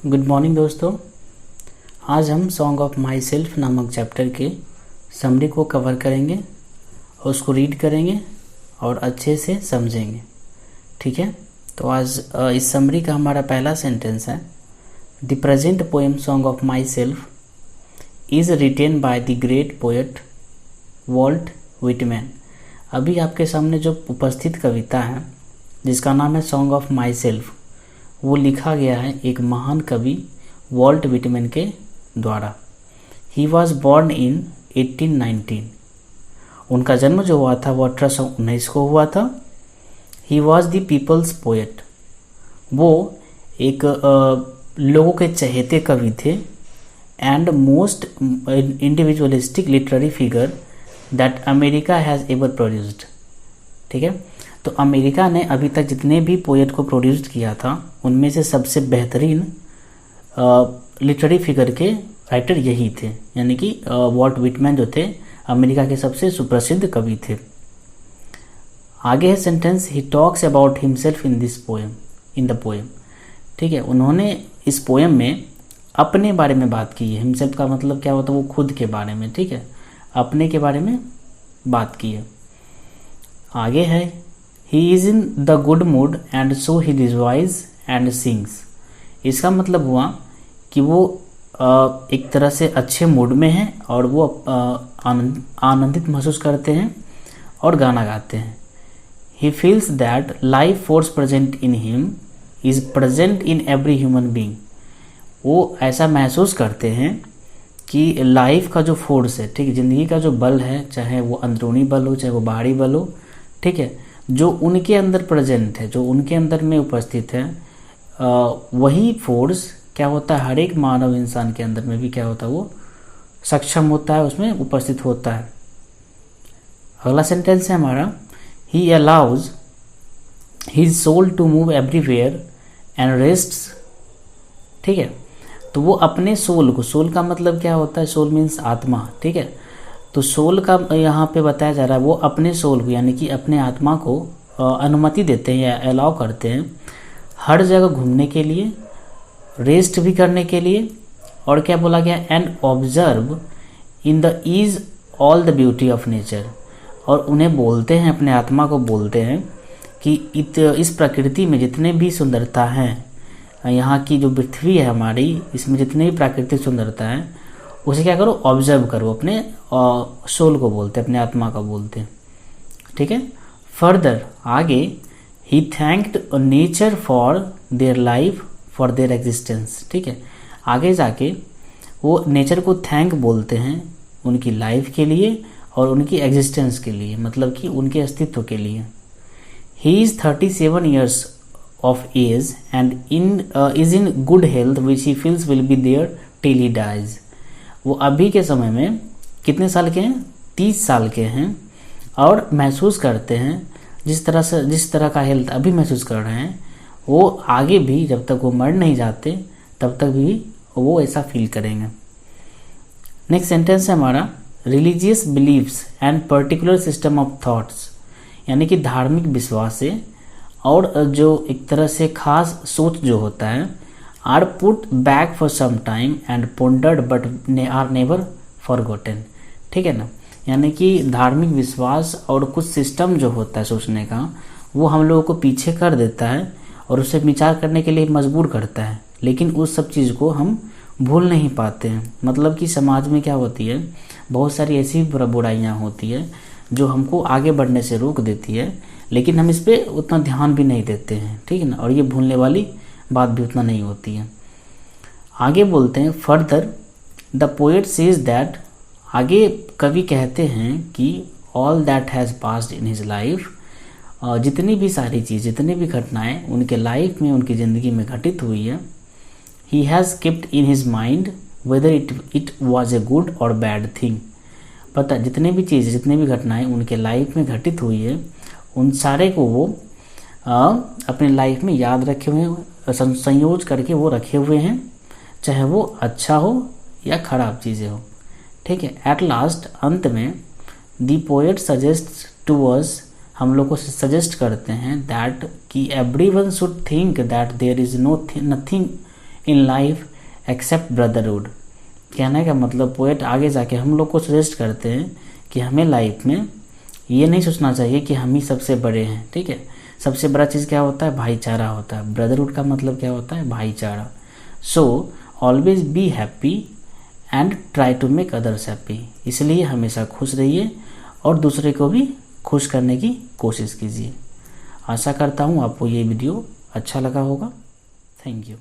Good morning दोस्तों। आज हम सॉन्ग ऑफ माई सेल्फ नामक चैप्टर के समरी को कवर करेंगे और उसको रीड करेंगे और अच्छे से समझेंगे। ठीक है, तो आज इस समरी का हमारा पहला सेंटेंस है, the present poem song of my self is written by the great poet Walt Whitman. अभी आपके सामने जो उपस्थित कविता है जिसका नाम है सॉन्ग ऑफ माई सेल्फ, वो लिखा गया है एक महान कवि वॉल्ट विटमैन के द्वारा। He was born in 1819। उनका जन्म जो हुआ था वो 1819 को हुआ था। He was the people's poet. वो एक लोगों के चहेते कवि थे and most individualistic literary figure that America has ever produced. ठीक है, तो अमेरिका ने अभी तक जितने भी पोएट को प्रोड्यूस किया था उनमें से सबसे बेहतरीन लिटरेरी फिगर के राइटर यही थे, यानी कि वॉल्ट विटमैन जो थे अमेरिका के सबसे सुप्रसिद्ध कवि थे। आगे है sentence, he talks about himself in this poem, in the poem. ठीक है, उन्होंने इस पोएम में अपने बारे में बात की है। हिमसेल्फ का मतलब क्या होता है, वो खुद के बारे में, ठीक है, अपने के बारे में बात की है। आगे है, he is in the good mood and so he rejoice and sings. इसका मतलब हुआ कि वो एक तरह से अच्छे मूड में हैं और वो आनंदित महसूस करते हैं और गाना गाते हैं। He feels that life force present in him is present in every human being. वो ऐसा महसूस करते हैं कि लाइफ का जो फोर्स है, ठीक है, ज़िंदगी का जो बल है, चाहे वो अंदरूनी बल हो चाहे वो बाहरी बल हो, ठीक है, जो उनके अंदर प्रेजेंट है, जो उनके अंदर में उपस्थित है, वही फोर्स क्या होता है, हर एक मानव इंसान के अंदर में भी क्या होता है, वो सक्षम होता है, उसमें उपस्थित होता है। अगला सेंटेंस है हमारा, he allows his soul to move everywhere and rests. ठीक है, तो वो अपने सोल को, सोल का मतलब क्या होता है, सोल मीन्स आत्मा, ठीक है, तो सोल का यहाँ पे बताया जा रहा है वो अपने सोल को यानी कि अपने आत्मा को अनुमति देते हैं या अलाउ करते हैं हर जगह घूमने के लिए, रेस्ट भी करने के लिए, और क्या बोला गया, and observe in the ease all the beauty of nature. और उन्हें बोलते हैं, अपने आत्मा को बोलते हैं कि इस प्रकृति में जितने भी सुंदरता हैं, यहाँ की जो पृथ्वी है हमारी, इसमें जितनी भी प्राकृतिक सुंदरता है उसे क्या करो, ऑब्जर्व करो। अपने सोल को बोलते हैं, अपने आत्मा को बोलते हैं। ठीक है, फर्दर आगे, he thanked nature for their life for their existence. ठीक है, आगे जाके वो नेचर को थैंक बोलते हैं उनकी लाइफ के लिए और उनकी एग्जिस्टेंस के लिए, मतलब कि उनके अस्तित्व के लिए। He is 37 years of age and is in good health which he feels will be there till he dies। वो अभी के समय में कितने साल के हैं, 30 साल के हैं, और महसूस करते हैं जिस तरह का हेल्थ अभी महसूस कर रहे हैं वो आगे भी जब तक वो मर नहीं जाते तब तक भी वो ऐसा फील करेंगे। नेक्स्ट सेंटेंस है हमारा, religious beliefs and particular system of thoughts, यानी कि धार्मिक विश्वास से और जो एक तरह से खास सोच जो होता है, are put back for some time and pondered but are never forgotten. ठीक है ना, यानी कि धार्मिक विश्वास और कुछ सिस्टम जो होता है सोचने का, वो हम लोगों को पीछे कर देता है और उसे विचार करने के लिए मजबूर करता है, लेकिन उस सब चीज़ को हम भूल नहीं पाते हैं। मतलब कि समाज में क्या होती है, बहुत सारी ऐसी बुराइयाँ होती है जो हमको आगे बढ़ने से रोक देती है, लेकिन हम इस पर उतना ध्यान भी नहीं देते हैं। ठीक है ना, और ये भूलने वाली बात भी उतना नहीं होती है। आगे बोलते हैं, further the poet says that, आगे कवि कहते हैं कि all that has passed in his life, जितनी भी सारी चीज़, जितनी भी घटनाएं उनके लाइफ में, उनकी ज़िंदगी में घटित हुई है, he has kept in his mind whether it was a good और बैड थिंग। पता, जितने भी चीज़, जितनी भी घटनाएं उनके लाइफ में घटित हुई है, उन सारे को वो अपने लाइफ में याद रखे हुए हैं, संयोज करके वो रखे हुए हैं, चाहे वो अच्छा हो या खराब चीज़ें हो। ठीक है, एट लास्ट अंत में the poet suggest to us, हम लोग को सजेस्ट करते हैं दैट कि everyone should think that there is nothing in life except brotherhood. कहने का मतलब पोएट आगे जाके हम लोग को सजेस्ट करते हैं कि हमें लाइफ में ये नहीं सोचना चाहिए कि हम ही सबसे बड़े हैं, ठीक है। सबसे बड़ा चीज़ क्या होता है? भाईचारा होता है। ब्रदरहुड का मतलब क्या होता है? भाईचारा। So always be happy and try to make others happy. इसलिए हमेशा खुश रहिए और दूसरे को भी खुश करने की कोशिश कीजिए। आशा करता हूँ आपको ये वीडियो अच्छा लगा होगा। Thank you.